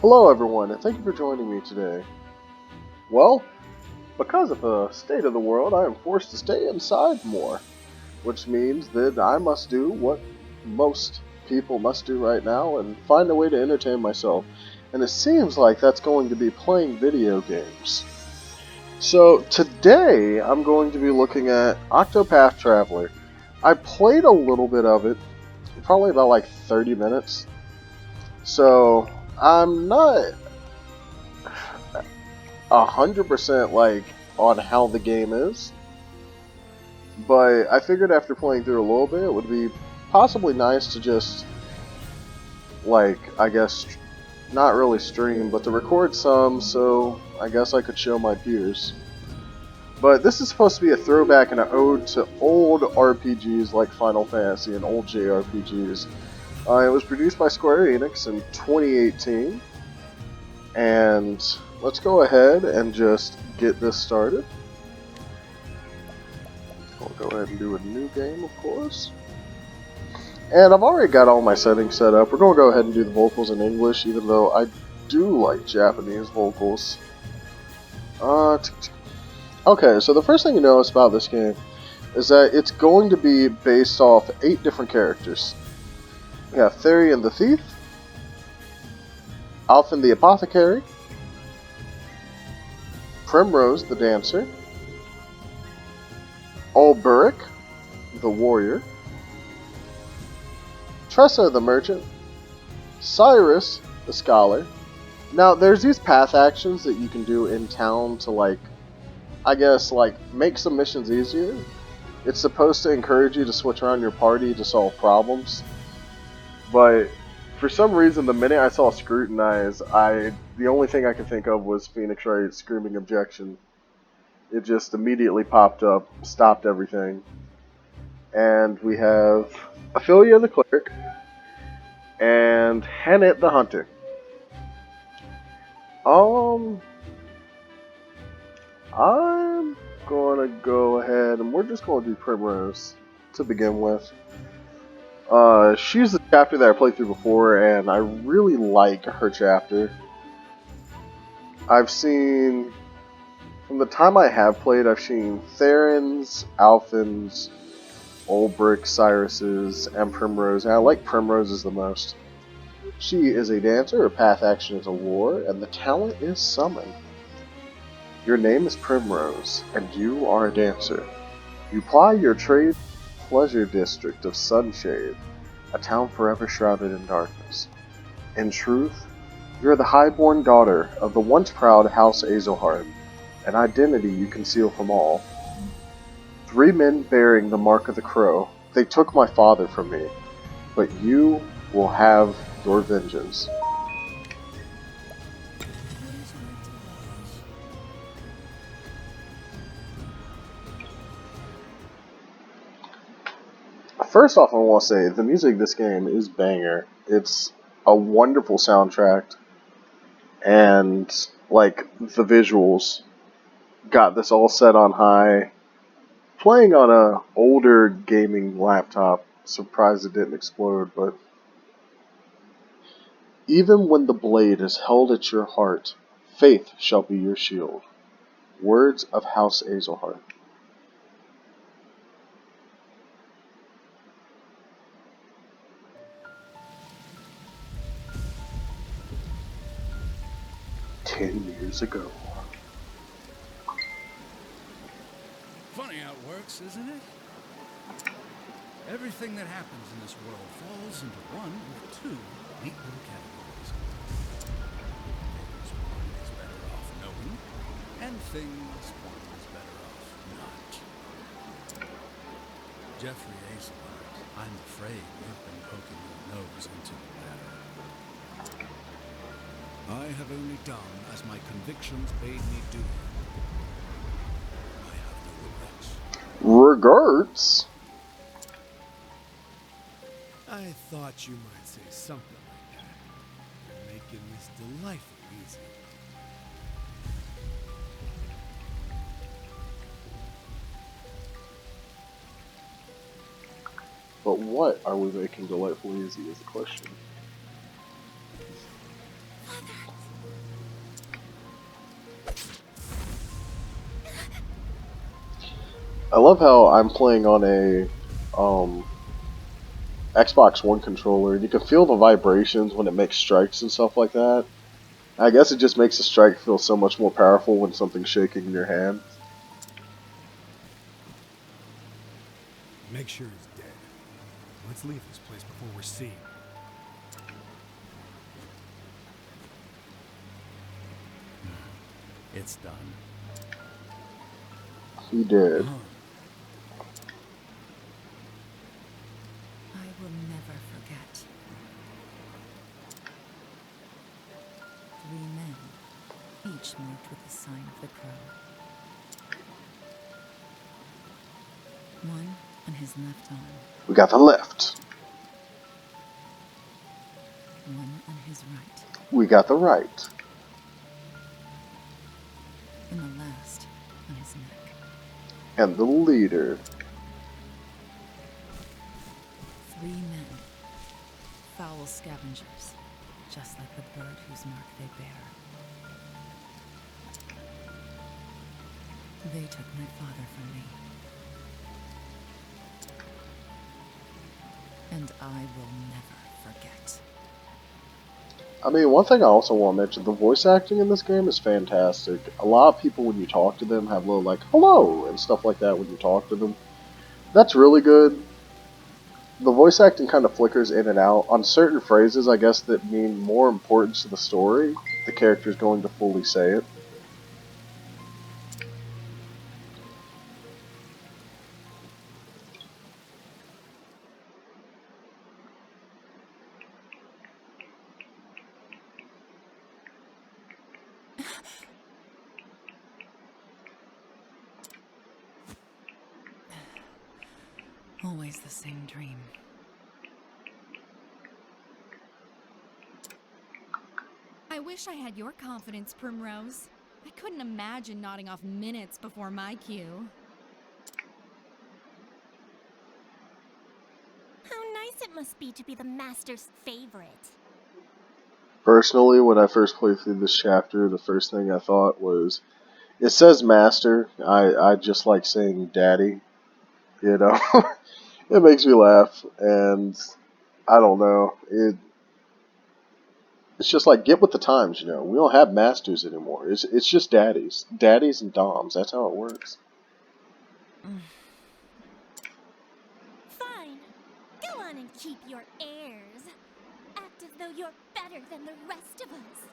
Hello everyone, and thank you for joining me today. Well, because of the state of the world, I am forced to stay inside more, which means that I must do what most people must do right now and find a way to entertain myself. And it seems like that's going to be playing video games. So today I'm going to be looking at Octopath Traveler. I played a little bit of it, probably about like 30 minutes. So I'm not 100% like on how the game is, but I figured after playing through a little bit, it would be possibly nice to just like I guess not really stream, but to record some, so I guess I could show my peers. But this is supposed to be a throwback and an ode to old RPGs like Final Fantasy and old JRPGs. It was produced by Square Enix in 2018, and let's go ahead and just get this started. I'll go ahead and do a new game, of course. And I've already got all my settings set up. We're going to go ahead and do the vocals in English, even though I do like Japanese vocals. Okay, so the first thing you notice about this game is that it's going to be based off 8 different characters. We have Therian the Thief, Alphen the Apothecary, Primrose the Dancer, Ulburic the Warrior, Tressa the Merchant, Cyrus the Scholar. Now, there's these path actions that you can do in town to, like, I guess, like, make some missions easier. It's supposed to encourage you to switch around your party to solve problems. But for some reason, the minute I saw Scrutinize, the only thing I could think of was Phoenix Wright's Screaming Objection. It just immediately popped up, stopped everything. And we have Ophelia the Cleric and Hennet the Hunter. I'm gonna go ahead and we're just gonna do Primrose to begin with. She's the chapter that I played through before, and I really like her chapter. I've seen, from the time I have played, I've seen Theron's, Alphen's, Ulbric, Cyrus's, and Primrose, and I like Primrose's the most. She is a dancer, her path action is a war, and the talent is summon. Your name is Primrose, and you are a dancer. You ply your trade in the pleasure district of Sunshade, a town forever shrouded in darkness. In truth, you are the highborn daughter of the once proud House Azelhart, an identity you conceal from all. 3 men bearing the mark of the crow, they took my father from me, but you will have your vengeance. First off, I want to say the music of this game is banger. It's a wonderful soundtrack, and like the visuals got this all set on high. Playing on a older gaming laptop, surprised it didn't explode, but even when the blade is held at your heart, faith shall be your shield. Words of House Azelhart. "10 years ago." Funny how it works, isn't it? Everything that happens in this world falls into one of 2 neat little categories. Things one is better off knowing, and things one is better off not. Jeffrey Azelard, I'm afraid you've been poking your nose into the matter. I have only done as my convictions bade me do. I have no regrets. Regards. I thought you might say something like that. You're making this delightfully easy. But what are we making delightfully easy is the question. I love how I'm playing on a Xbox One controller, and you can feel the vibrations when it makes strikes and stuff like that. I guess it just makes a strike feel so much more powerful when something's shaking in your hand. Make sure he's dead. Let's leave this place before we're seen. It's done. He did. I will never forget. 3 men, each marked with the sign of the crow. One on his left arm, We got the left. one on his right, We got the right. and the last on his neck. And the leader. 3 men, foul scavengers, just like the bird whose mark they bear. They took my father from me. And I will never forget. I mean, one thing I also want to mention, the voice acting in this game is fantastic. A lot of people, when you talk to them, have little, like, hello, and stuff like that when you talk to them. That's really good. The voice acting kind of flickers in and out. On certain phrases, I guess, that mean more importance to the story, the character's going to fully say it. Always the same dream. I wish I had your confidence, Primrose. I couldn't imagine nodding off minutes before my cue. How nice it must be to be the Master's favorite. Personally, when I first played through this chapter, the first thing I thought was, it says master. I just like saying daddy, you know? It makes me laugh, and I don't know. It's just like, get with the times, you know? We don't have masters anymore. It's just daddies. Daddies and doms. That's how it works. Fine. Go on and keep your airs. Act as though you're better than the rest of us.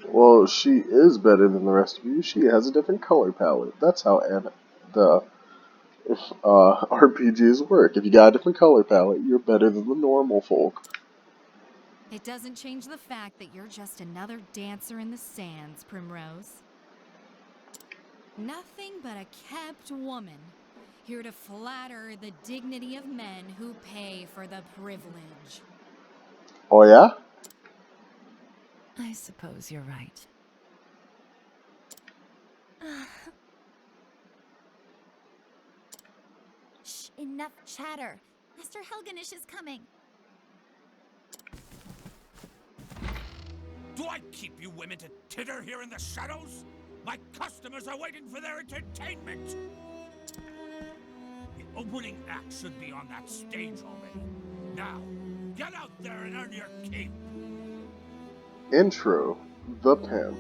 Well, she is better than the rest of you. She has a different color palette. That's how the RPGs work. If you got a different color palette, you're better than the normal folk. It doesn't change the fact that you're just another dancer in the sands, Primrose. Nothing but a kept woman, here to flatter the dignity of men who pay for the privilege. Oh, yeah? I suppose you're right. Shh, enough chatter. Master Helganish is coming. Do I keep you women to titter here in the shadows? My customers are waiting for their entertainment! The opening act should be on that stage already. Now, get out there and earn your keep! Intro. The Pimp.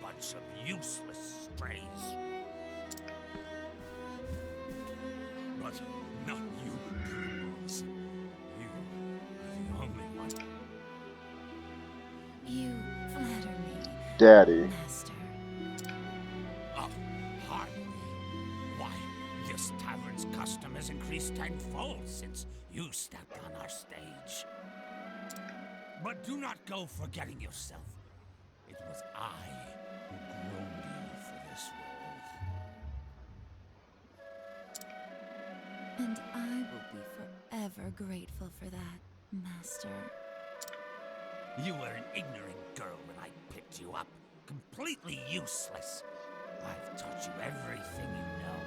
Bunch of useless strays. But not you, Primrose. You are the only one. You flatter me, Daddy. Master. Oh, pardon me. Why, this tavern's custom has increased tenfold since you stepped on our stage. But do not go forgetting yourself. It was I who groomed you for this role. And I will be forever grateful for that, Master. You were an ignorant girl when I picked you up. Completely useless. I've taught you everything you know.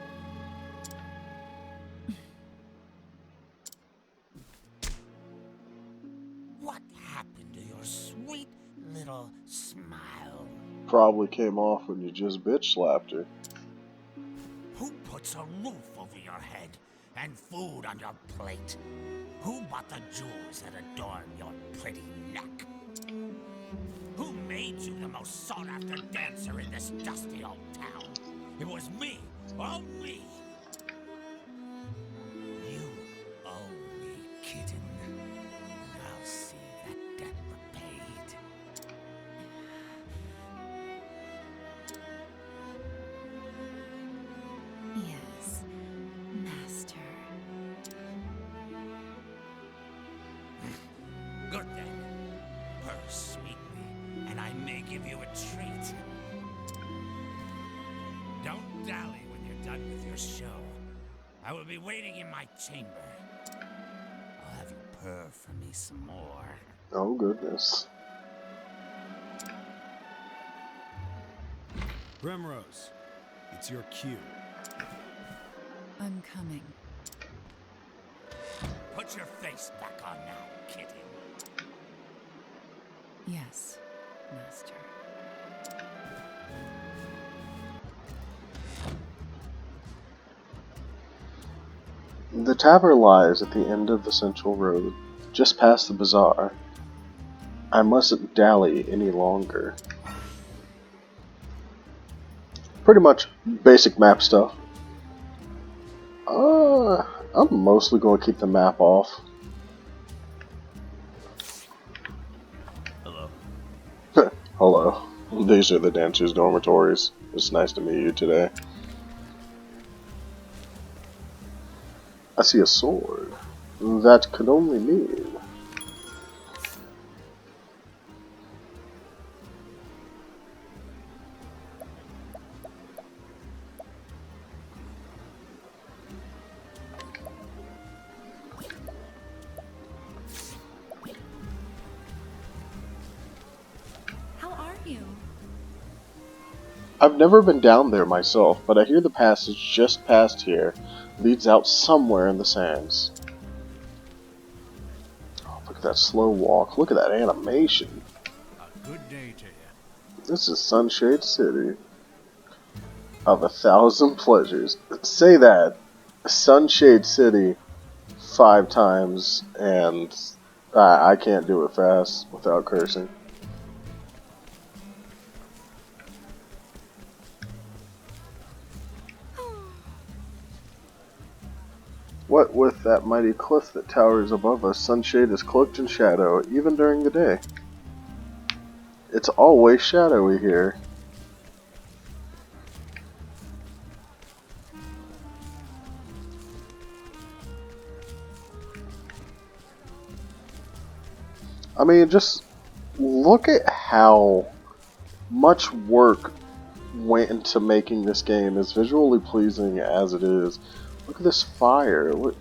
What happened to your probably came off when you just bitch slapped her. Who puts a roof over your head and food on your plate? Who bought the jewels that adorn your pretty neck? Who made you the most sought-after dancer in this dusty old town? It was me, all me. You owe me, kitten. And I'll see that debt repaid. Yes, Master. Good then. Purr sweetly, and I may give you a treat. Don't dally when you're done with your show. I will be waiting in my chamber. I'll have you purr for me some more. Oh, goodness. Primrose, it's your cue. I'm coming. Put your face back on now, kitty. Yes, Master. The tavern lies at the end of the central road, just past the bazaar. I mustn't dally any longer. Pretty much basic map stuff. I'm mostly going to keep the map off. Hello. Hello. These are the dancers' dormitories. It's nice to meet you today. I see a sword. That could only mean... How are you? I've never been down there myself, but I hear the passage just past here leads out somewhere in the sands. Oh, look at that slow walk. Look at that animation. A good day to you. This is Sunshade City of 1,000 pleasures. Say that. Sunshade City 5 times, and I can't do it fast without cursing. What with that mighty cliff that towers above us, Sunshade is cloaked in shadow, even during the day. It's always shadowy here. I mean, just look at how much work went into making this game as visually pleasing as it is. Look at this fire. Look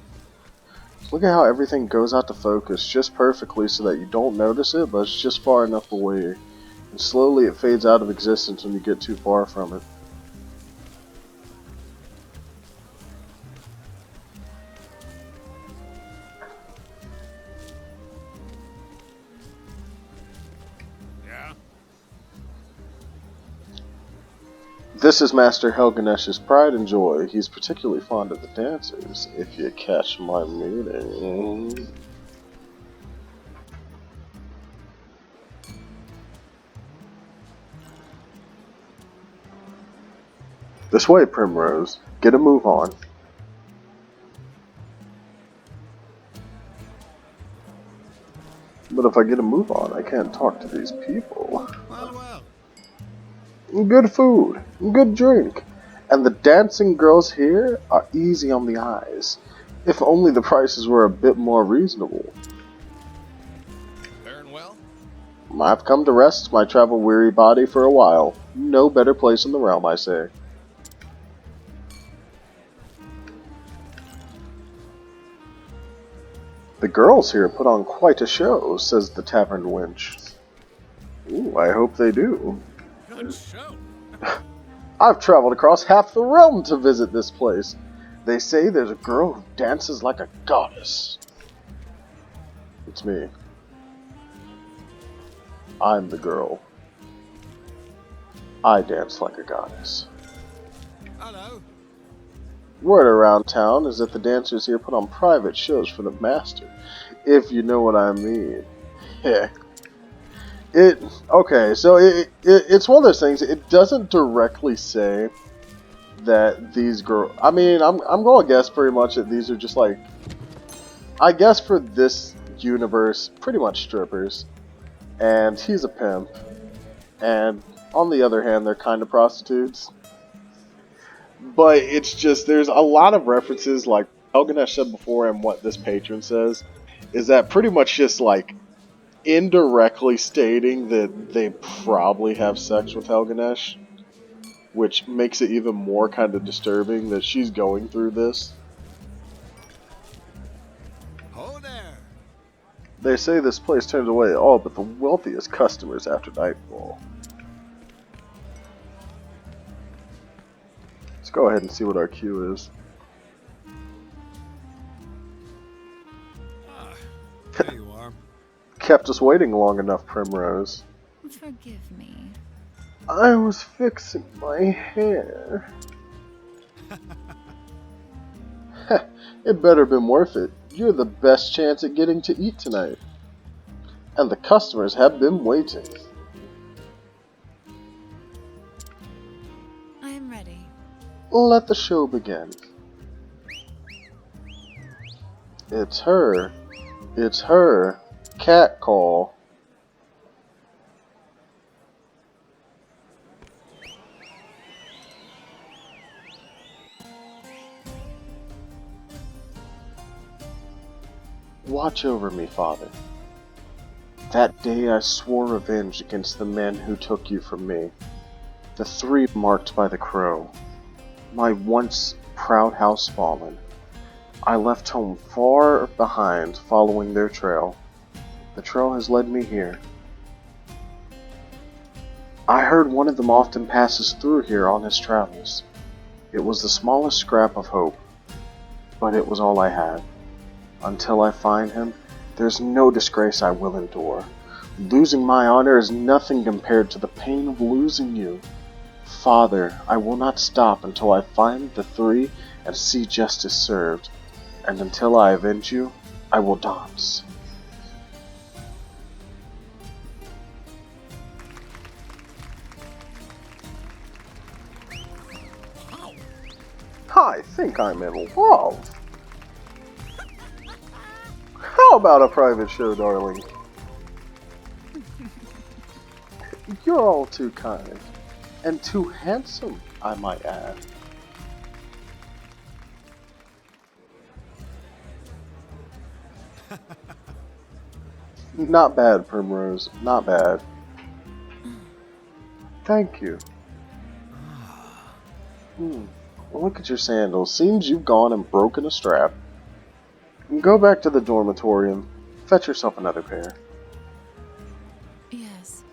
at how everything goes out to focus just perfectly so that you don't notice it, but it's just far enough away. And slowly it fades out of existence when you get too far from it. Yeah? This is Master Helganesh's pride and joy. He's particularly fond of the dancers, if you catch my meaning. This way, Primrose. Get a move on. But if I get a move on, I can't talk to these people. Well, well. Good food, good drink, and the dancing girls here are easy on the eyes. If only the prices were a bit more reasonable. Faring well? I've come to rest my travel-weary body for a while. No better place in the realm, I say. The girls here put on quite a show, says the tavern wench. Ooh, I hope they do. Good show. I've traveled across half the realm to visit this place. They say there's a girl who dances like a goddess. It's me. I'm the girl. I dance like a goddess. Hello. Word around town is that the dancers here put on private shows for the master, if you know what I mean. Yeah. It's one of those things. It doesn't directly say that these girls. I mean, I'm going to guess pretty much that these are just like, I guess for this universe, pretty much strippers, and he's a pimp, and on the other hand, they're kind of prostitutes. But it's just there's a lot of references, like Elganesh said before, and what this patron says is that pretty much just like indirectly stating that they probably have sex with Helganesh, which makes it even more kind of disturbing that she's going through this. Ho there. They say this place turns away all but the wealthiest customers after nightfall. Let's go ahead and see what our queue is. Ah, there you are. Kept us waiting long enough, Primrose. Forgive me. I was fixing my hair. It better been worth it. You're the best chance at getting to eat tonight. And the customers have been waiting. I am ready. Let the show begin. It's her. It's her. Cat call. Watch over me, Father. That day I swore revenge against the men who took you from me. The three marked by the crow. My once proud house fallen. I left home far behind, following their trail. The trail has led me here. I heard one of them often passes through here on his travels. It was the smallest scrap of hope, but it was all I had. Until I find him, there's no disgrace I will endure. Losing my honor is nothing compared to the pain of losing you. Father, I will not stop until I find the three and see justice served. And until I avenge you, I will dance. Wow. I think I'm in love. How about a private show, darling? You're all too kind. And too handsome, I might add. Not bad, Primrose. Not bad. Thank you. Look at your sandals. Seems you've gone and broken a strap. Go back to the dormitory and fetch yourself another pair. Yes.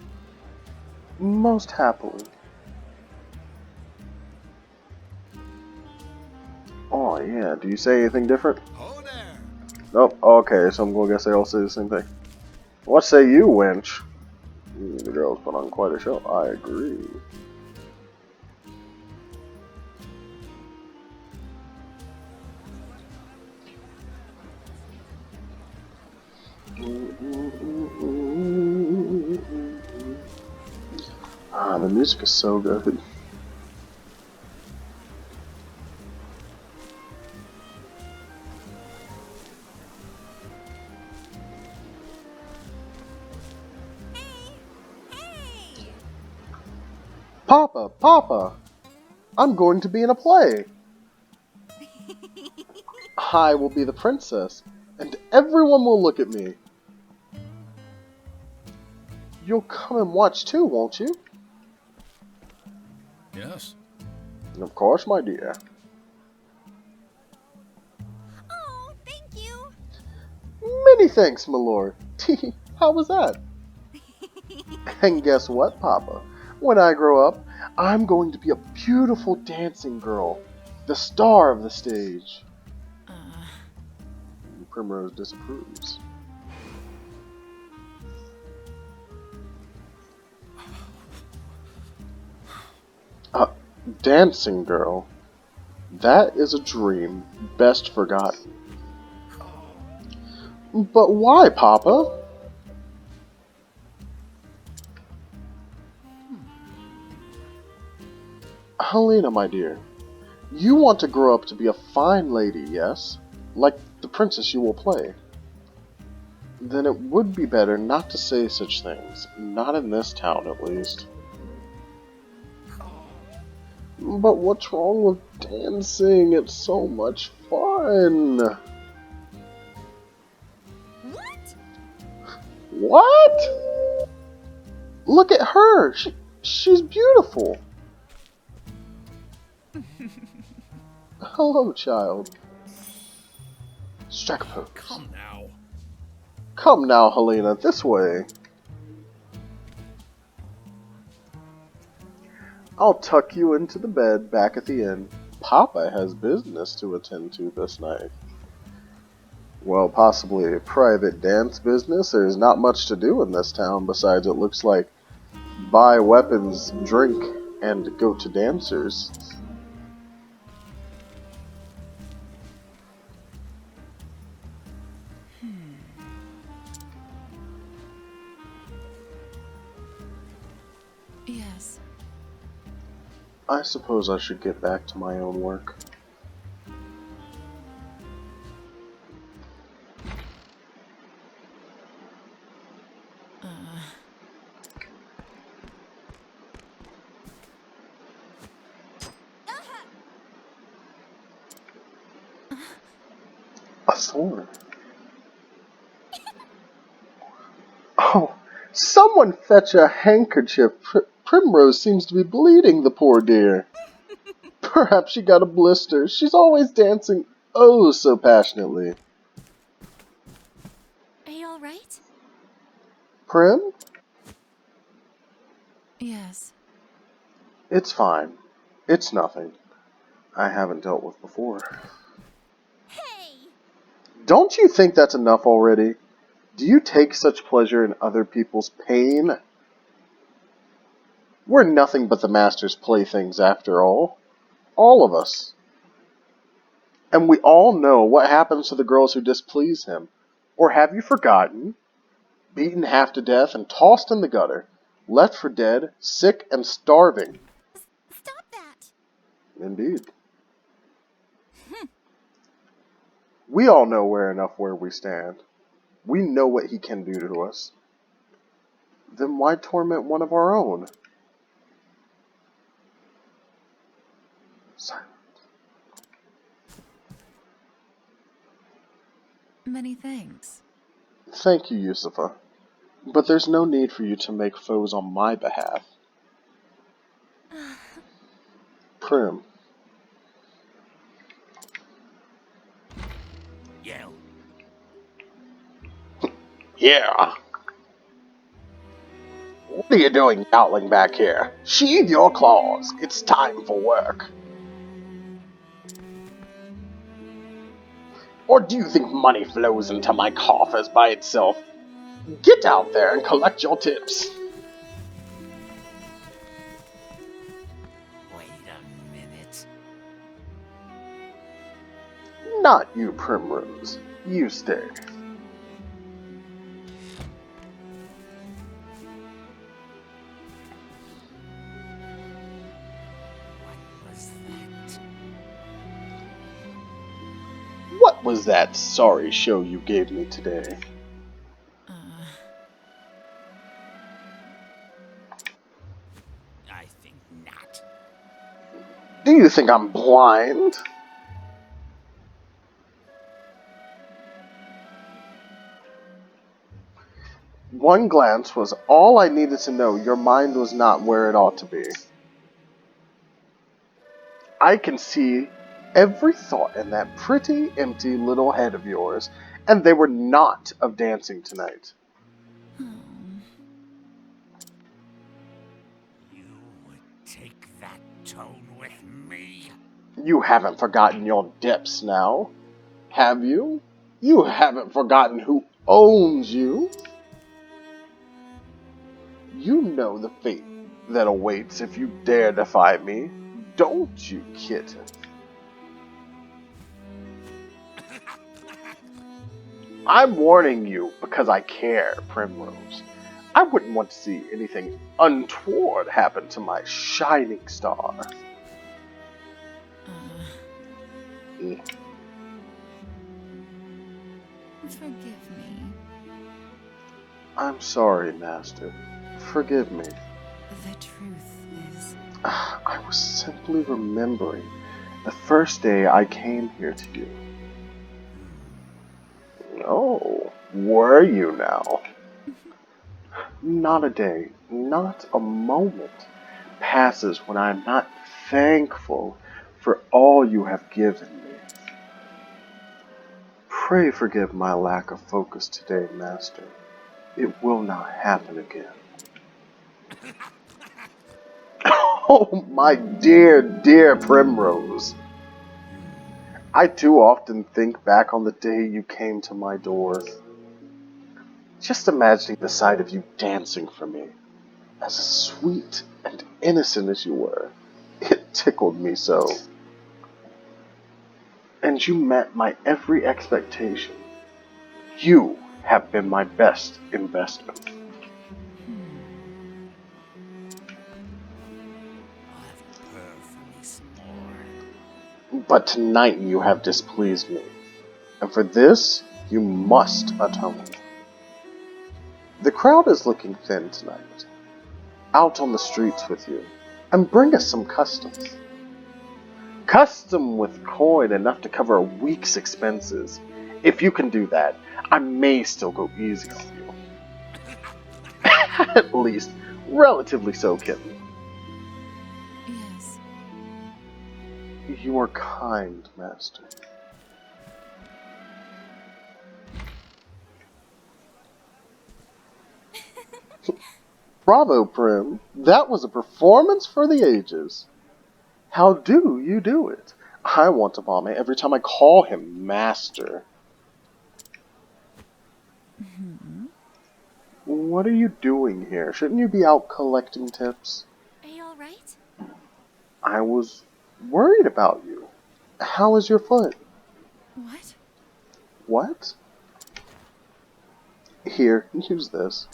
Most happily. Oh yeah, do you say anything different? Ho there. Nope, okay, so I'm gonna guess they all say the same thing. What say you, wench? The girls put on quite a show. I agree. Ah, the music is so good. Hey! Papa, Papa! I'm going to be in a play! I will be the princess, and everyone will look at me. You'll come and watch too, won't you? Yes. Of course, my dear. Oh, thank you! Many thanks, my lord. How was that? And guess what, Papa? When I grow up, I'm going to be a beautiful dancing girl. The star of the stage. Primrose disapproves. Dancing girl. That is a dream best forgotten. But why, Papa? Helena, my dear, you want to grow up to be a fine lady, yes? Like the princess you will play. Then it would be better not to say such things. Not in this town, at least. But what's wrong with dancing? It's so much fun. What? What? Look at her. She's beautiful. Hello, child. Strike a pose. Come now. Come now, Helena, this way. I'll tuck you into the bed back at the inn. Papa has business to attend to this night. Well, possibly a private dance business. There's not much to do in this town besides it looks like buy weapons, drink, and go to dancers. Yes. I suppose I should get back to my own work. A sword. Oh, someone fetch a handkerchief. Primrose seems to be bleeding, the poor dear. Perhaps she got a blister. She's always dancing oh so passionately. Are you alright? Prim? Yes. It's fine. It's nothing I haven't dealt with before. Hey! Don't you think that's enough already? Do you take such pleasure in other people's pain? We're nothing but the master's playthings after all. All of us. And we all know what happens to the girls who displease him. Or have you forgotten? Beaten half to death and tossed in the gutter. Left for dead, sick and starving. Stop that! Indeed. We all know where we stand. We know what he can do to us. Then why torment one of our own? Silence. Many thanks. Thank you, Yusufa. But there's no need for you to make foes on my behalf. Prim. Yell. Yeah. What are you doing yowling back here? Sheathe your claws. It's time for work. Or do you think money flows into my coffers by itself? Get out there and collect your tips. Wait a minute. Not you, Primrose. You stay. What was that? What was that sorry show you gave me today? I think not. Do you think I'm blind? One glance was all I needed to know your mind was not where it ought to be. I can see every thought in that pretty, empty little head of yours, and they were not of dancing tonight. You would take that tone with me? You haven't forgotten your depths now, have you? You haven't forgotten who owns you? You know the fate that awaits if you dare defy me. don't you, kitten? I'm warning you because I care, Primrose. I wouldn't want to see anything untoward happen to my shining star. Mm. Forgive me. I'm sorry, Master. Forgive me. The truth is... I was simply remembering the first day I came here to you. Oh, were you now? Not a day, not a moment passes when I am not thankful for all you have given me. Pray forgive my lack of focus today, Master. It will not happen again. Oh, my dear, dear Primrose. I too often think back on the day you came to my door. Just imagining the sight of you dancing for me, as sweet and innocent as you were, it tickled me so. And you met my every expectation. You have been my best investment. I'll have you purr for me some more. But tonight you have displeased me, and for this you must atone. The crowd is looking thin tonight. Out on the streets with you, and bring us some customs. Custom with coin enough to cover a week's expenses. If you can do that, I may still go easy on you. At least, relatively so, kitten. Yes. You are kind, Master. Bravo, Prim. That was a performance for the ages. How do you do it? I want to vomit every time I call him Master. What are you doing here? Shouldn't you be out collecting tips? Are you alright? I was worried about you. How is your foot? What? What? Here, use this.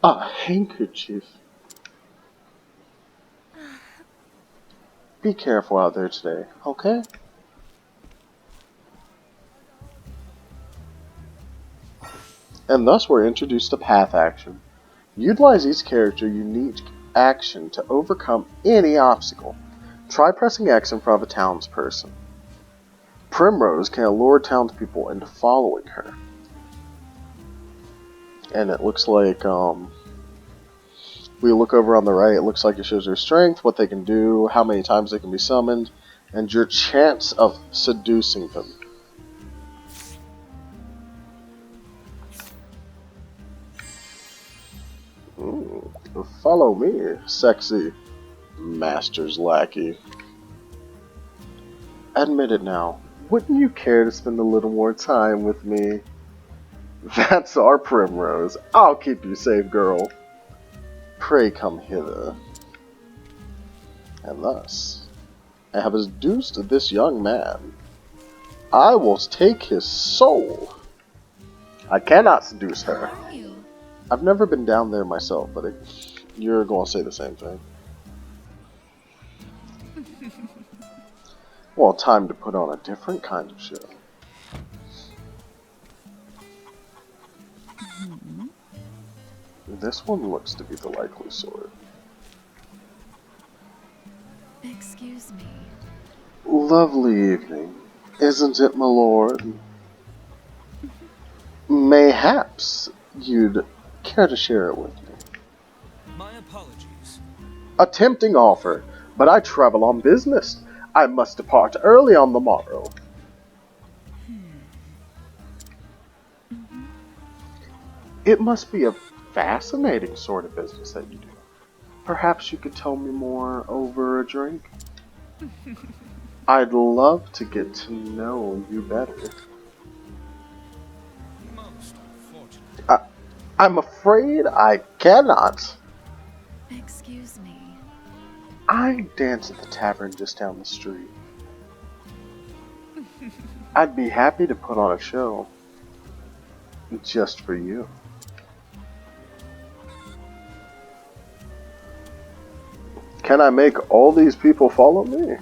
A handkerchief. Be careful out there today, okay? And thus we're introduced to path action. Utilize each character's unique action to overcome any obstacle. Try pressing X in front of a townsperson. Primrose can allure townspeople into following her. And it looks like, we look over on the right, it looks like it shows their strength, what they can do, how many times they can be summoned, and your chance of seducing them. Follow me, sexy master's lackey. Admit it now, wouldn't you care to spend a little more time with me? That's our Primrose. I'll keep you safe, girl. Pray come hither. And thus, I have seduced this young man. I will take his soul. I cannot seduce her. Who are you? I've never been down there myself, but you're going to say the same thing. Well, time to put on a different kind of show. This one looks to be the likely sort. Excuse me. Lovely evening, isn't it, my lord? Mayhaps you'd care to share it with me. My apologies. A tempting offer, but I travel on business. I must depart early on the morrow. It must be a fascinating sort of business that you do. Perhaps you could tell me more over a drink? I'd love to get to know you better. Most unfortunate. I'm afraid I cannot. Excuse me. I dance at the tavern just down the street. I'd be happy to put on a show. Just for you. Can I make all these people follow me?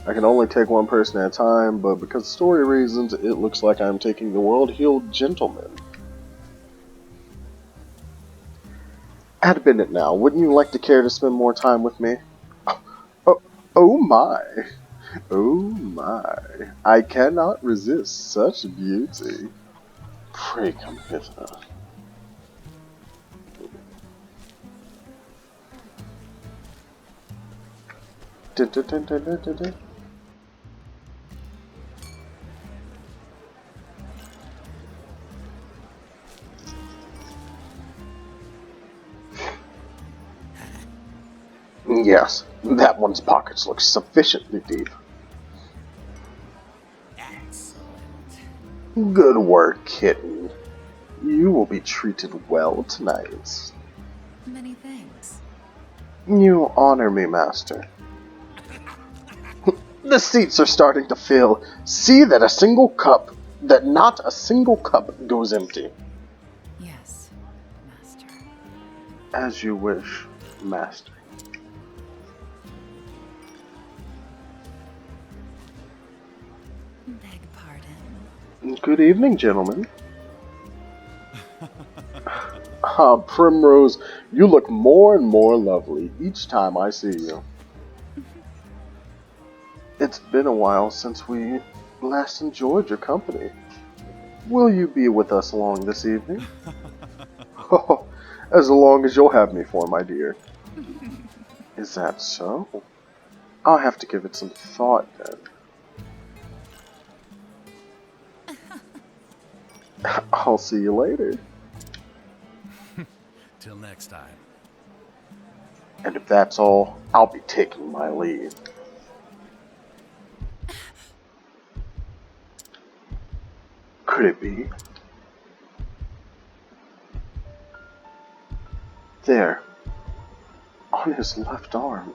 I can only take one person at a time, but because of story reasons, it looks like I'm taking the world-healed gentleman. Admit it now, wouldn't you like to care to spend more time with me? Oh, oh my. Oh my. I cannot resist such beauty. Pray come hither. Dun, dun, dun, dun, dun, dun, dun. Yes, that one's pockets look sufficiently deep. Excellent. Good work, kitten. You will be treated well tonight. Many thanks. You honor me, master. The seats are starting to fill. See that not a single cup goes empty. Yes, master. As you wish, master. Beg pardon. Good evening, gentlemen. Primrose, you look more and more lovely each time I see you. It's been a while since we last enjoyed your company. Will you be with us long this evening? Oh, as long as you'll have me for, my dear. Is that so? I'll have to give it some thought then. I'll see you later. Till next time. And if that's all, I'll be taking my leave. Could it be? There, on his left arm.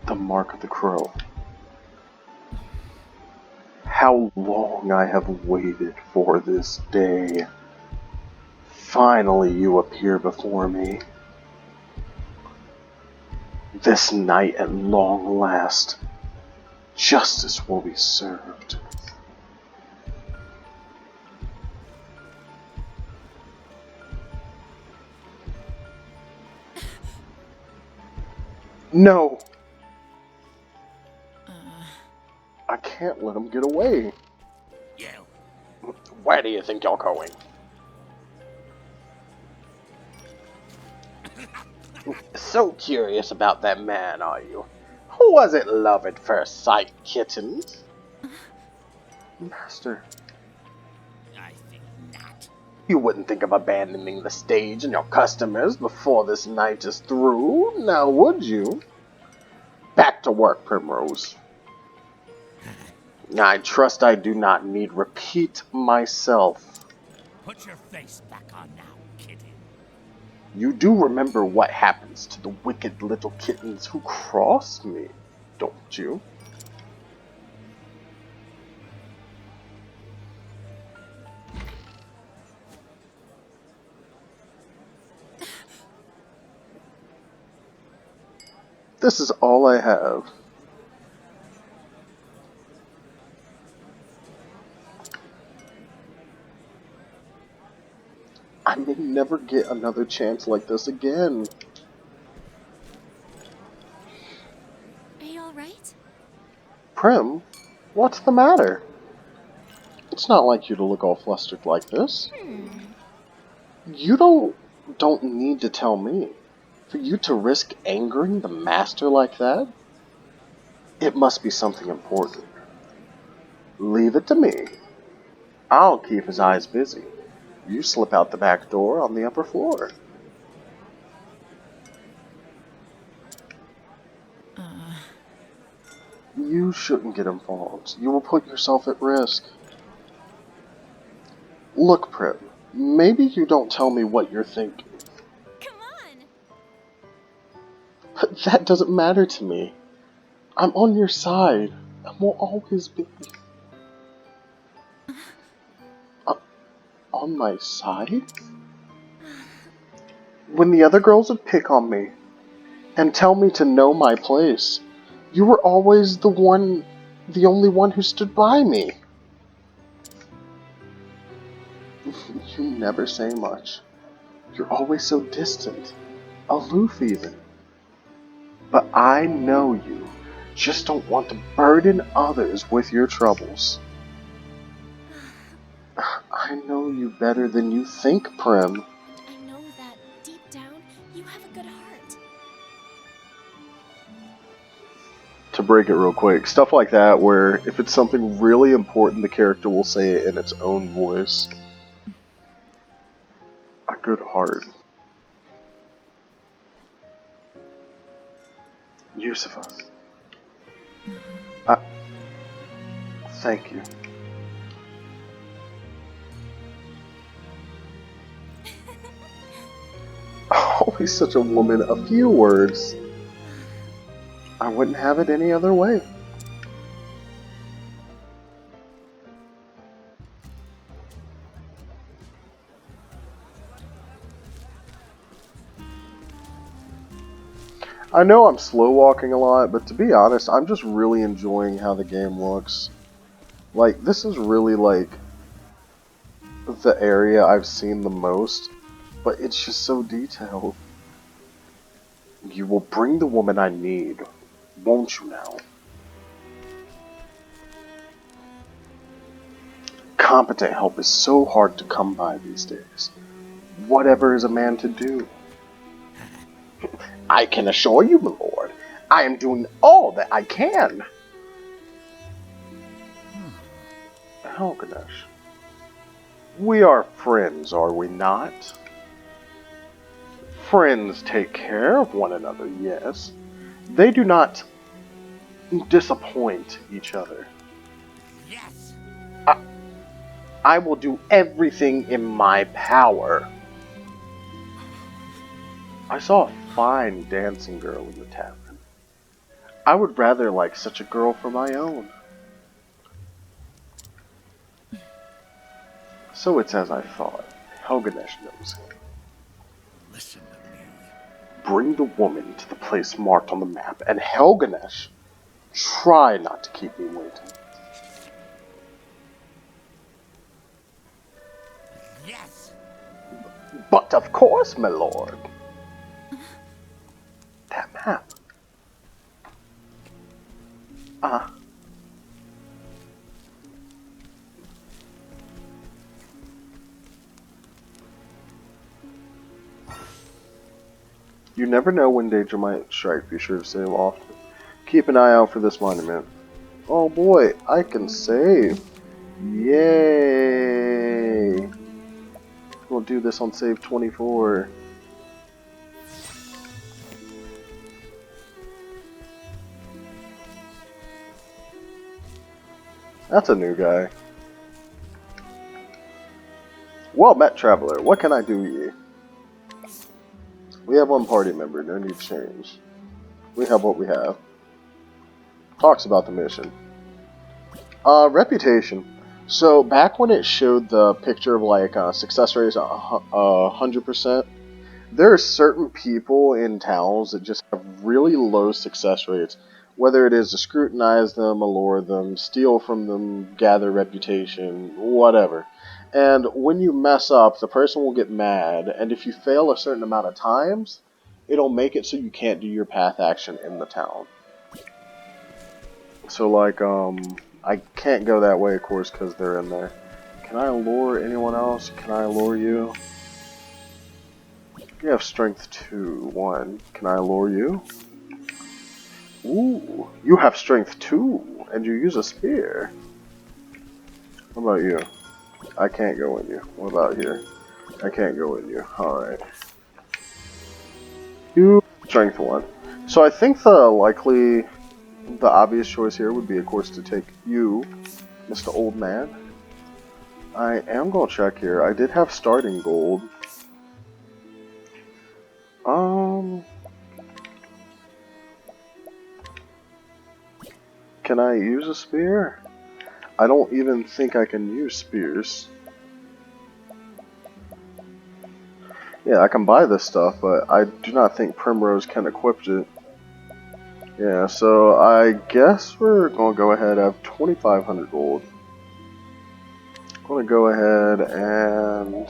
The mark of the crow. How long I have waited for this day. Finally you appear before me. This night at long last, justice will be served. No! I can't let him get away. You. Where do you think you're going? So curious about that man, are you? Was it love at first sight, kitten? Master, I think not. you wouldn't think of abandoning the stage and your customers before this night is through, now would you? Back to work, Primrose. I trust I do not need repeat myself. Put your face back on now, kitten. You do remember what happens to the wicked little kittens who cross me, don't you? This is all I have. I may never get another chance like this again. Are you alright? Prim, what's the matter? It's not like you to look all flustered like this. You don't need to tell me. For you to risk angering the master like that? It must be something important. Leave it to me. I'll keep his eyes busy. You slip out the back door on the upper floor. You shouldn't get involved. You will put yourself at risk. Look, Prim, maybe you don't tell me what you're thinking. Come on! But that doesn't matter to me. I'm on your side, and will always be. On my side? When the other girls would pick on me and tell me to know my place, you were always the only one who stood by me. You never say much. You're always so distant, aloof even. But I know you just don't want to burden others with your troubles. I know you better than you think, Prim. I know that deep down, you have a good heart. To break it real quick, stuff like that where if it's something really important, the character will say it in its own voice. A good heart. Yusufa. Thank you. Always such a woman. A few words. I wouldn't have it any other way. I know I'm slow walking a lot, but to be honest, I'm just really enjoying how the game looks. Like, this is really like the area I've seen the most, but it's just so detailed. You will bring the woman I need, won't you now? Competent help is so hard to come by these days. Whatever is a man to do? I can assure you, my lord, I am doing all that I can. How, Ganesh? We are friends, are we not? Friends take care of one another, yes. They do not disappoint each other. Yes! I will do everything in my power. I saw a fine dancing girl in the tavern. I would rather like such a girl for my own. So it's as I thought. Helganesh knows him. Listen to me. Bring the woman to the place marked on the map, and Helganesh, try not to keep me waiting. Yes! But of course, my lord. That map. You never know when danger might strike. Be sure to save often. Keep an eye out for this monument. Oh boy, I can save. Yay! We'll do this on save 24. That's a new guy. Well met, traveler. What can I do ye? We have one party member. No need to change. We have what we have. Talks about the mission. Reputation. So back when it showed the picture of like success rates 100%, there are certain people in towns that just have really low success rates. Whether it is to scrutinize them, allure them, steal from them, gather reputation, whatever. And when you mess up, the person will get mad, and if you fail a certain amount of times, it'll make it so you can't do your path action in the town. So like, I can't go that way, of course, because they're in there. Can I allure anyone else? Can I allure you? You have strength 2, 1. Can I allure you? Ooh, you have strength 2, and you use a spear. What about you? I can't go in you. What about here? I can't go in you. Alright. You strength 1. So I think the obvious choice here would be, of course, to take you, Mr. Old Man. I am gonna check here. I did have starting gold. Can I use a spear? I don't even think I can use spears. Yeah, I can buy this stuff, but I do not think Primrose can equip it. Yeah, so I guess we're gonna go ahead and have 2,500 gold. I'm gonna go ahead and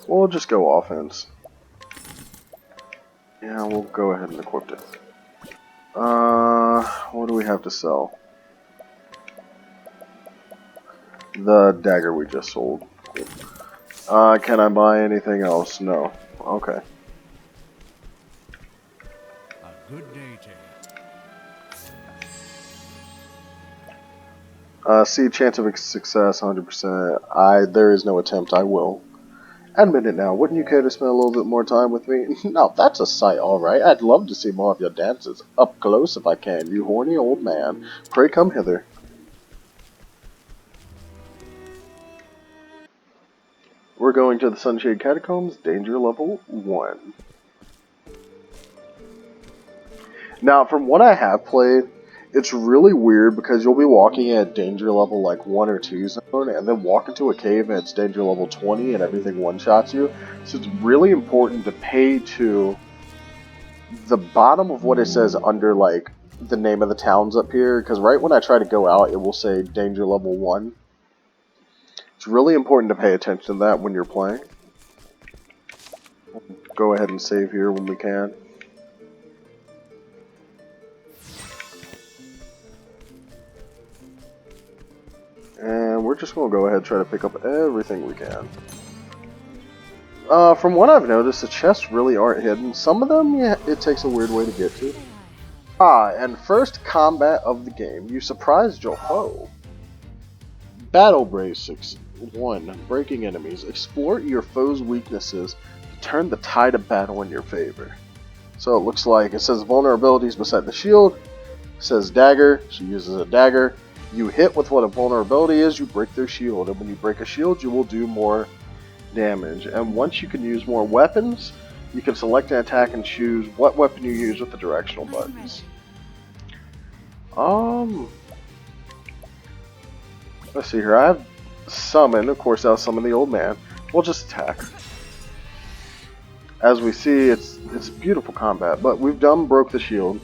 we'll just go offense. Yeah, we'll go ahead and equip it. What do we have to sell? The dagger we just sold. Can I buy anything else? No. Okay. A good day to you. See, chance of success, 100%. There is no attempt. I will. Admit it now. Wouldn't you care to spend a little bit more time with me? Now, that's a sight, alright. I'd love to see more of your dances. Up close if I can, you horny old man. Pray come hither. We're going to the Sunshade Catacombs, danger level 1. Now, from what I have played, it's really weird because you'll be walking at danger level like 1 or 2 zone and then walk into a cave and it's danger level 20 and everything one-shots you. So it's really important to pay to the bottom of what it says under like the name of the towns up here, because right when I try to go out it will say danger level 1. It's really important to pay attention to that when you're playing. Go ahead and save here when we can. And we're just going to go ahead and try to pick up everything we can. From what I've noticed, the chests really aren't hidden. Some of them, yeah, it takes a weird way to get to. And first combat of the game. You surprised your foe. Battle Basics 1. Breaking enemies. Exploit your foe's weaknesses to turn the tide of battle in your favor. So it looks like it says vulnerabilities beside the shield. It says dagger. She uses a dagger. You hit with what a vulnerability is, you break their shield. And when you break a shield, you will do more damage. And once you can use more weapons, you can select an attack and choose what weapon you use with the directional buttons. Let's see here. I have summon. Of course, I'll summon the old man. We'll just attack. As we see, it's beautiful combat. But we've done broke the shield.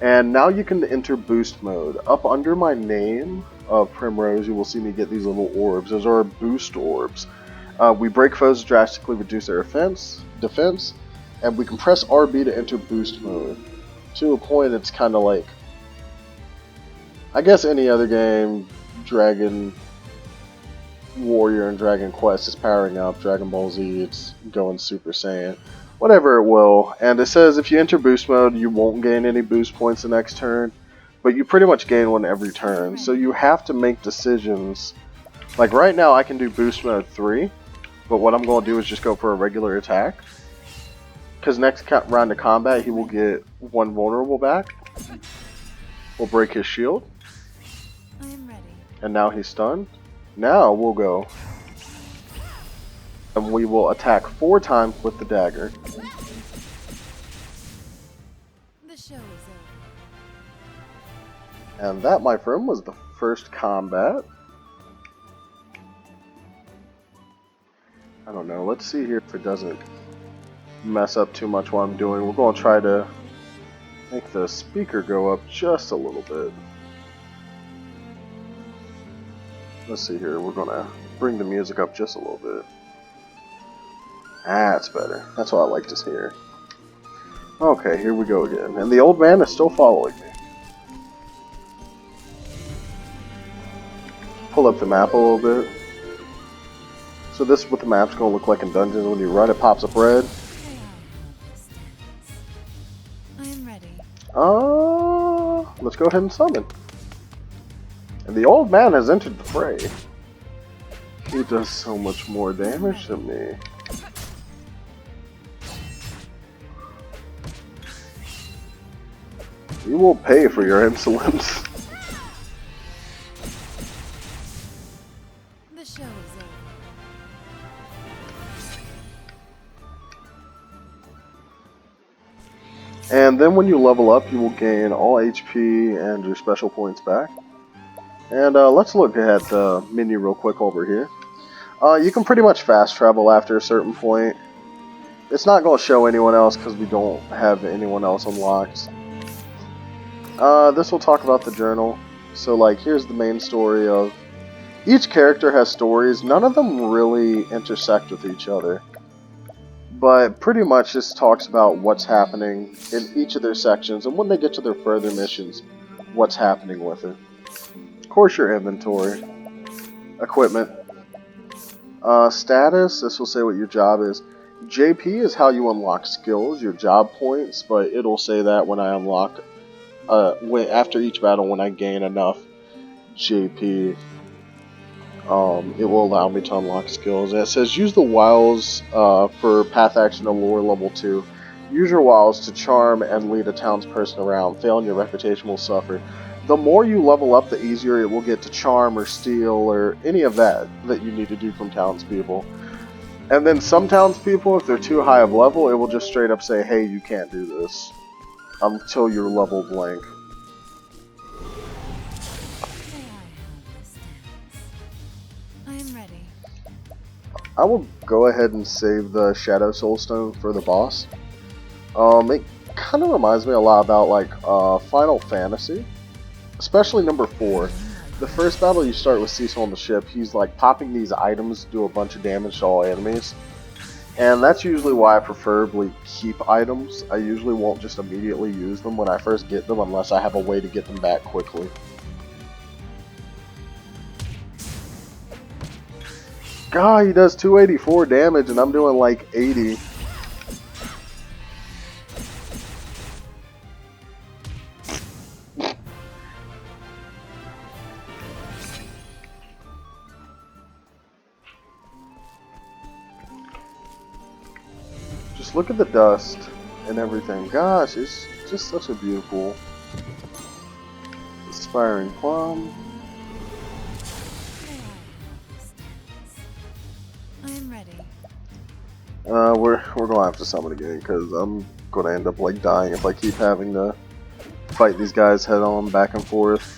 And now you can enter boost mode. Up under my name of Primrose, you will see me get these little orbs. Those are boost orbs. We break foes, drastically reduce their defense, and we can press RB to enter boost mode. To a point, it's kind of like, I guess any other game, Dragon Warrior and Dragon Quest is powering up. Dragon Ball Z, it's going Super Saiyan. Whatever it will. And it says if you enter boost mode, you won't gain any boost points the next turn. But you pretty much gain one every turn. So you have to make decisions. Like right now, I can do boost mode 3. But what I'm going to do is just go for a regular attack. Because next round of combat, he will get 1 vulnerable back. We'll break his shield. I am ready. And now he's stunned. Now we'll go. And we will attack 4 times with the dagger. The show is over. And that, my friend, was the first combat. I don't know. Let's see here if it doesn't mess up too much what I'm doing. We're going to try to make the speaker go up just a little bit. Let's see here. We're going to bring the music up just a little bit. That's better. That's what I like to hear. Okay, here we go again. And the old man is still following me. Pull up the map a little bit. So this is what the map's going to look like in dungeons. When you run, it pops up red. I am ready. Let's go ahead and summon. And the old man has entered the fray. He does so much more damage than me. You will pay for your insolence. show is over. And then when you level up, you will gain all HP and your special points back. And let's look at the menu real quick over here. You can pretty much fast travel after a certain point. It's not going to show anyone else because we don't have anyone else unlocked. This will talk about the journal. So, like, here's the main story of... Each character has stories. None of them really intersect with each other. But pretty much this talks about what's happening in each of their sections, and when they get to their further missions, what's happening with it. Of course, your inventory. Equipment. Status, this will say what your job is. JP is how you unlock skills, your job points, but it'll say that when I unlock, after each battle when I gain enough JP, it will allow me to unlock skills. And it says use the wiles for path action allure level 2. Use your wiles to charm and lead a townsperson around. Failing, your reputation will suffer. The more you level up, the easier it will get to charm or steal or any of that you need to do from townspeople. And then some townspeople, if they're too high of level, it will just straight up say, hey, you can't do this until you're level blank. I am ready. I will go ahead and save the Shadow Soul Stone for the boss. It kind of reminds me a lot about like Final Fantasy, especially number 4. The first battle you start with Cecil on the ship, he's like popping these items to do a bunch of damage to all enemies. And that's usually why I preferably keep items. I usually won't just immediately use them when I first get them unless I have a way to get them back quickly. God, he does 284 damage and I'm doing like 80. Just look at the dust and everything. Gosh, it's just such a beautiful aspiring plum. I am ready. We're gonna have to summon again because I'm gonna end up like dying if I keep having to fight these guys head on back and forth.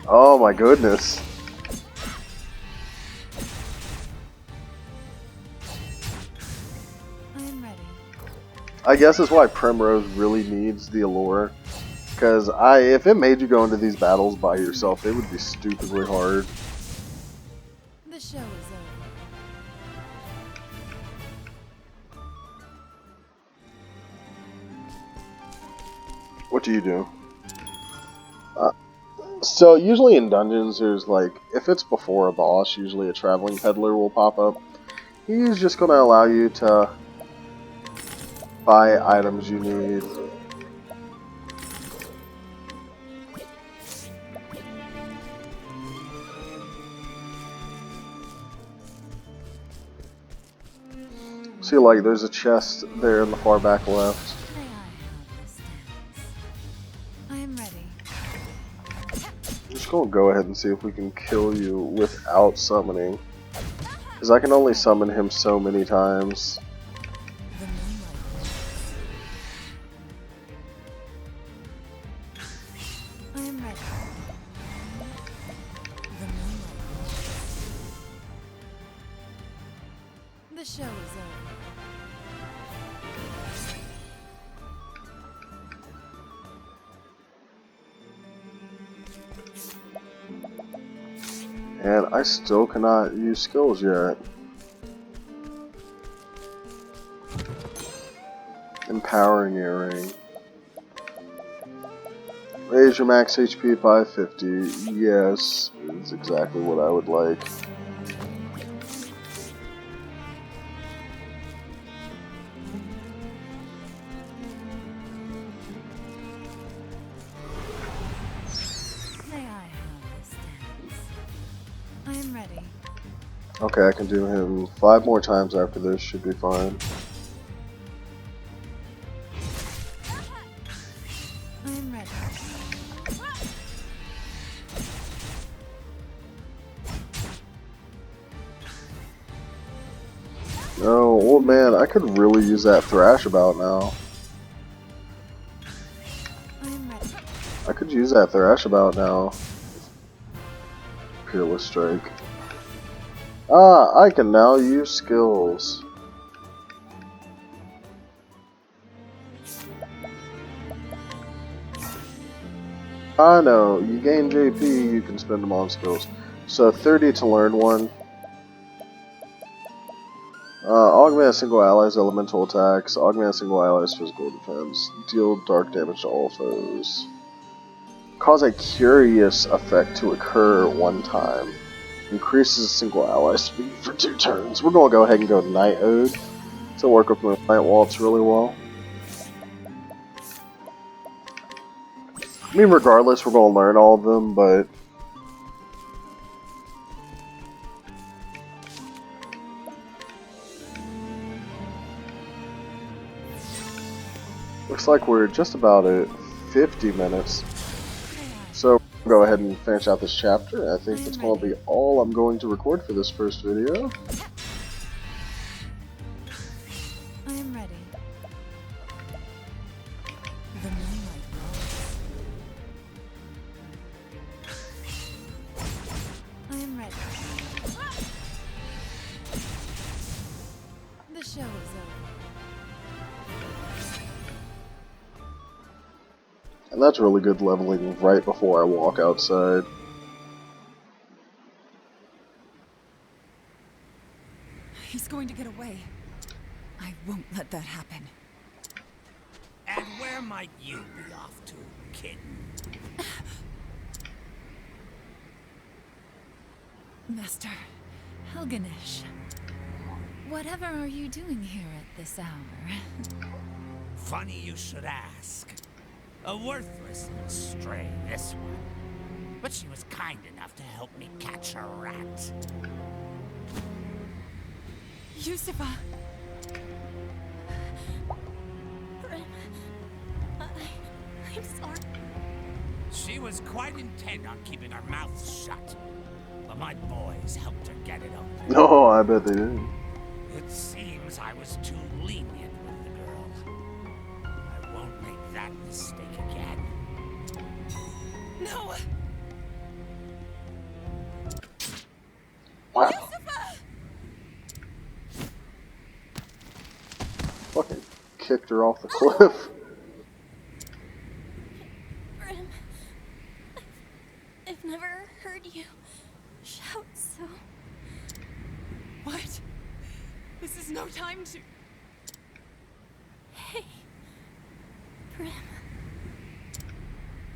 Oh my goodness. I guess that's why Primrose really needs the allure. Because if it made you go into these battles by yourself, it would be stupidly hard. The show is over. What do you do? So usually in dungeons, there's like, if it's before a boss, usually a traveling peddler will pop up. He's just going to allow you to buy items you need. See, like, there's a chest there in the far back left. May I have this dance? I am ready. I'm just gonna go ahead and see if we can kill you without summoning. Because I can only summon him so many times. The moonlight. I am ready. The moonlight. The show is over. And I still cannot use skills yet. Empowering earring. Raise your max HP by 50. Yes, it's exactly what I would like. May I have this dance? I am ready. Okay, I can do him 5 more times after this, should be fine. I am ready. Oh, old man, I could really use that thrash about now. I am ready. I could use that thrash about now. Peerless strike. Ah, I can now use skills. I know, you gain JP, you can spend them on skills. So 30 to learn one. Augment a single ally's elemental attacks. Augment a single ally's physical defense. Deal dark damage to all foes. Cause a curious effect to occur one time. Increases a single ally's speed for 2 turns. We're gonna go ahead and go Night Ode to work with my Night Waltz really well. I mean, regardless, we're gonna learn all of them, but looks like we're just about at 50 minutes. So we'll go ahead and finish out this chapter. I think that's going to be all I'm going to record for this first video. I am ready. The moonlight glows. I am ready. The show is over. And that's really good leveling right before I walk outside. He's going to get away. I won't let that happen. And where might you be off to, kitten? Master Helganish, whatever are you doing here at this hour? Funny you should ask. A worthless little stray, this one. But she was kind enough to help me catch a rat. Yusufa! Brim, I'm sorry. She was quite intent on keeping her mouth shut. But my boys helped her get it open. Oh, I bet they did. It seems I was too lenient with the girl. I won't make that mistake again. No! Wow. Yusufa! Fucking kicked her off the cliff. Brim, I've never heard you shout so. What? This is no time to... Hey, Brim.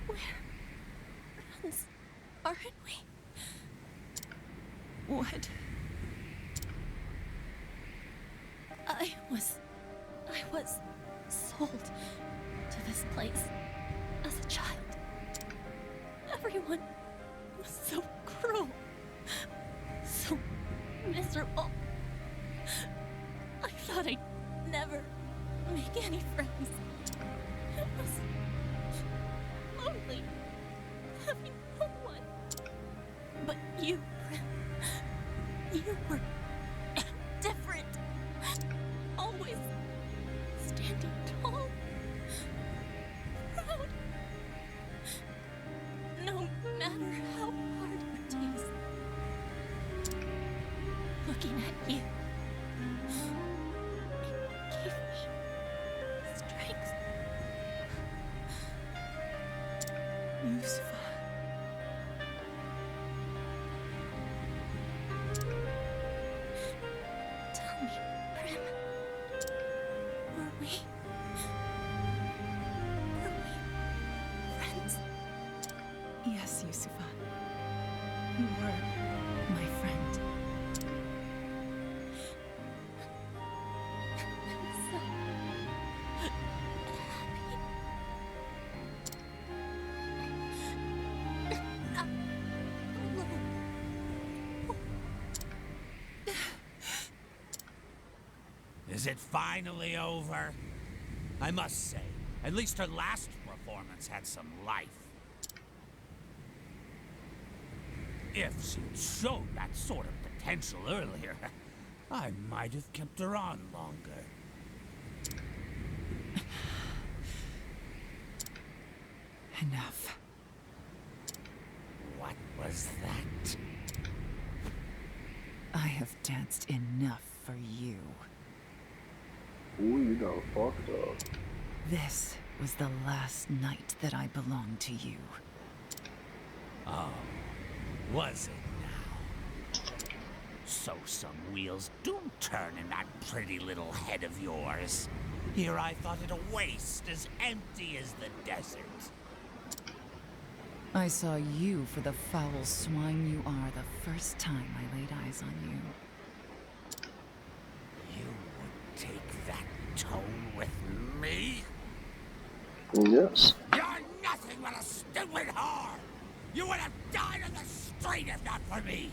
We're friends, aren't we? What? I was sold to this place as a child. Everyone was so cruel, so miserable. I thought I'd never make any friends. It was lonely, having no one. But you, you were different. Always standing tall, proud. No matter how hard it is. Looking at you, it gave me strength. Yusufa. Tell me, Prim, were we friends? Yes, Yusufa. You were my friend. I'm so happy. Not alone. Is it finally over? I must say, at least her last performance had some life. If she'd shown that sort of potential earlier, I might have kept her on longer. Enough. What was that? I have danced enough for you. Ooh, you done fucked up. This was the last night that I belonged to you. Oh, was it now? So some wheels do turn in that pretty little head of yours. Here I thought it a waste as empty as the desert. I saw you for the foul swine you are the first time I laid eyes on you. You would take that tone with me? Yes. You're nothing but a stupid whore! You would have died on the street if not for me!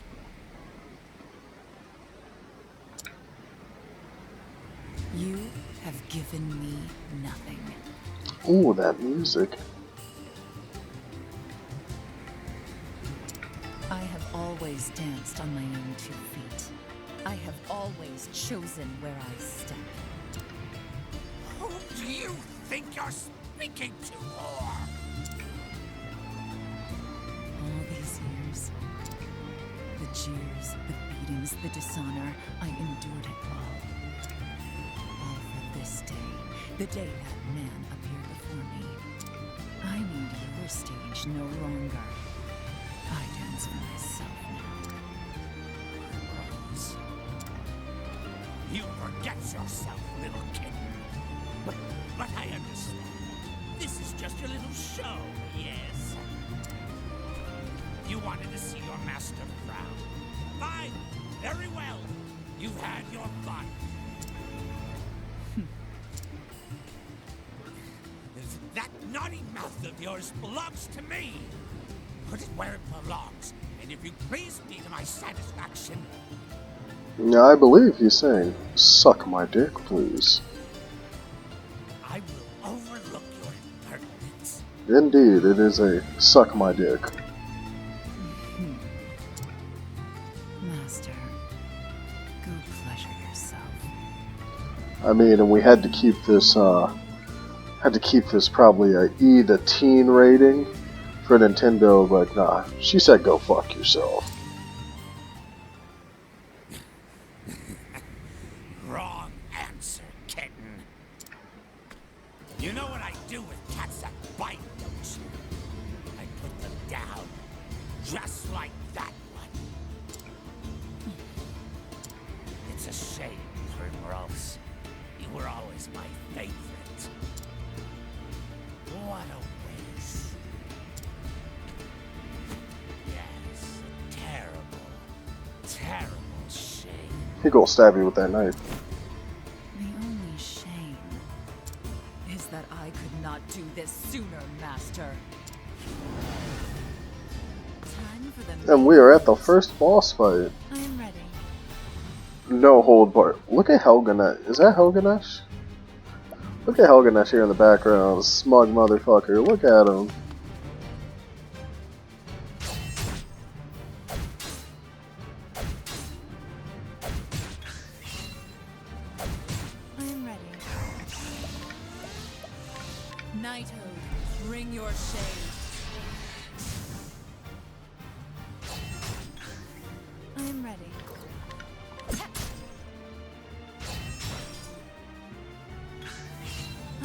You have given me nothing. Ooh, that music. I have always danced on my own 2 feet. I have always chosen where I step. Who do you think you're speaking to, whore? All these years, the jeers, the beatings, the dishonor, I endured it all. All for this day, the day that man appeared before me. I need your stage no longer. I dance for myself now. Rose. You forget yourself, little kitten. But I understand. This is just your little show, yes? You wanted to see your master frown. Fine, very well. You've had your fun. That naughty mouth of yours belongs to me. Put it where it belongs, and if you please me to my satisfaction... Yeah, I believe he's saying, suck my dick, please. I will overlook your impertinence. Indeed, it is a suck my dick. Master, go pleasure yourself. I mean, and we had to keep this, probably a E the teen rating for Nintendo, but nah, she said go fuck yourself. Wrong answer, kitten. You know what I do with cats that bite, don't you? I put them down, just like that one. It's a shame, Primrose. You were always my favorite. What a waste. Yes, a terrible, terrible shame. He gonna stab you with that knife. The only shame is that I could not do this sooner, Master. Time for the And we are at the first boss fight. I am ready. No hold bar. Look at Helganesh. Is that Helganesh? Look at Helganesh here in the background. Smug motherfucker. Look at him. I am ready. Knighthood, bring your shade. I am ready.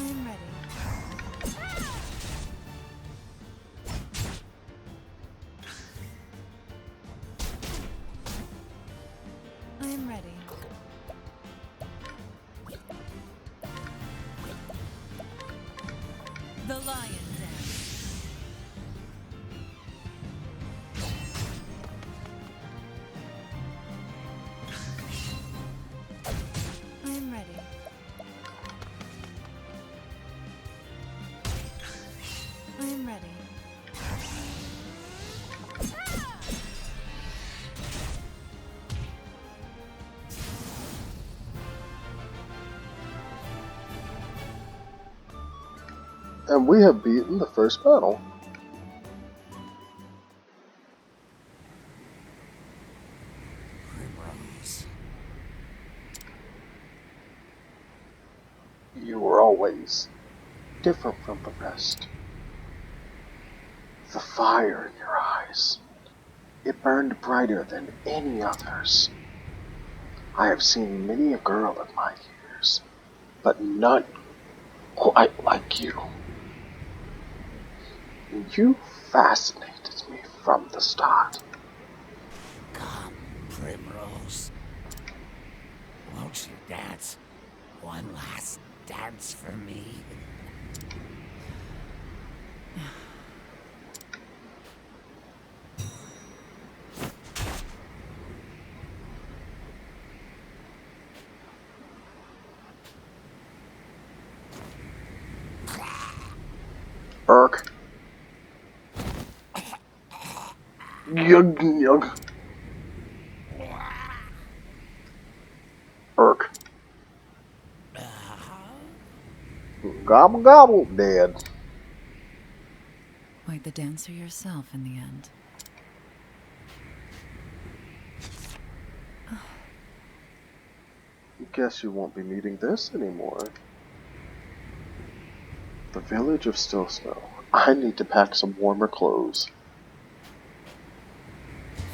I am ready. I am ready. The Lion Dance. I am ready. I am ready. And we have beaten the first battle. Primrose. always different from the rest. The fire in your eyes, it burned brighter than any others. I have seen many a girl in my years, but none quite like you. You fascinated me from the start. Come, Primrose. Won't you dance one last dance for me? Irk. Yug yug. Irk. Gobble gobble, dead. Quite the dancer yourself in the end. Guess you won't be needing this anymore. The village of Still Snow. I need to pack some warmer clothes.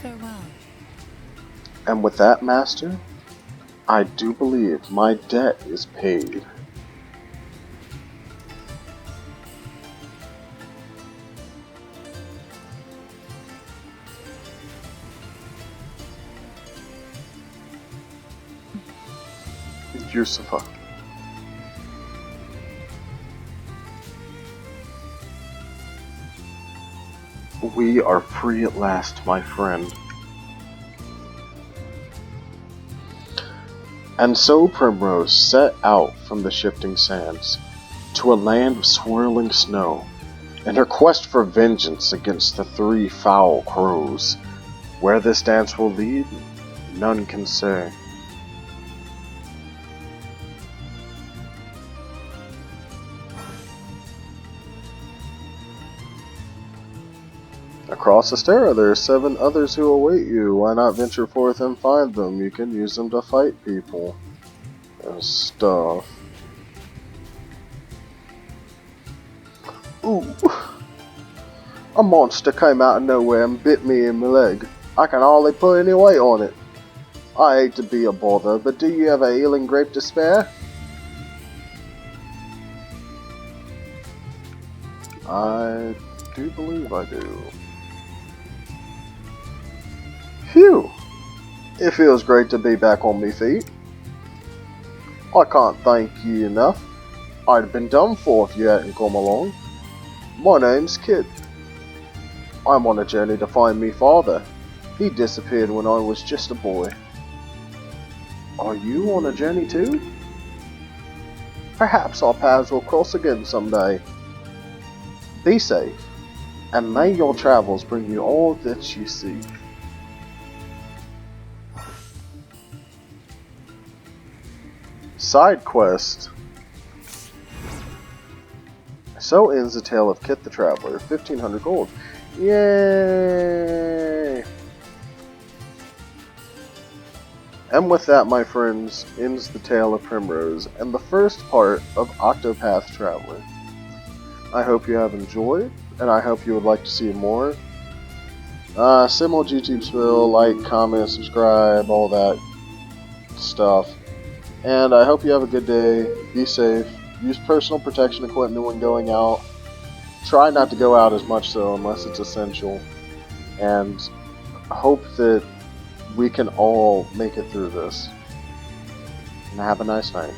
Farewell. And with that, Master, I do believe my debt is paid. Yusufa. We are free at last, my friend. And so Primrose set out from the shifting sands to a land of swirling snow in her quest for vengeance against the three foul crows. Where this dance will lead, none can say. Across Orsterra, there are 7 others who await you. Why not venture forth and find them? You can use them to fight people and stuff. Ooh. A monster came out of nowhere and bit me in my leg. I can hardly put any weight on it. I hate to be a bother, but do you have a healing grape to spare? I do believe I do. Phew! It feels great to be back on me feet. I can't thank you enough. I'd have been done for if you hadn't come along. My name's Kid. I'm on a journey to find me father. He disappeared when I was just a boy. Are you on a journey too? Perhaps our paths will cross again someday. Be safe, and may your travels bring you all that you seek. Side quest. So ends the tale of Kit the Traveler, 1500 gold. Yay! And with that, my friends, ends the tale of Primrose and the first part of Octopath Traveler. I hope you have enjoyed, and I hope you would like to see more. Same old YouTube spill, like, comment, subscribe, all that stuff. And I hope you have a good day. Be safe. Use personal protection equipment when going out. Try not to go out as much so unless it's essential. And hope that we can all make it through this. And have a nice night.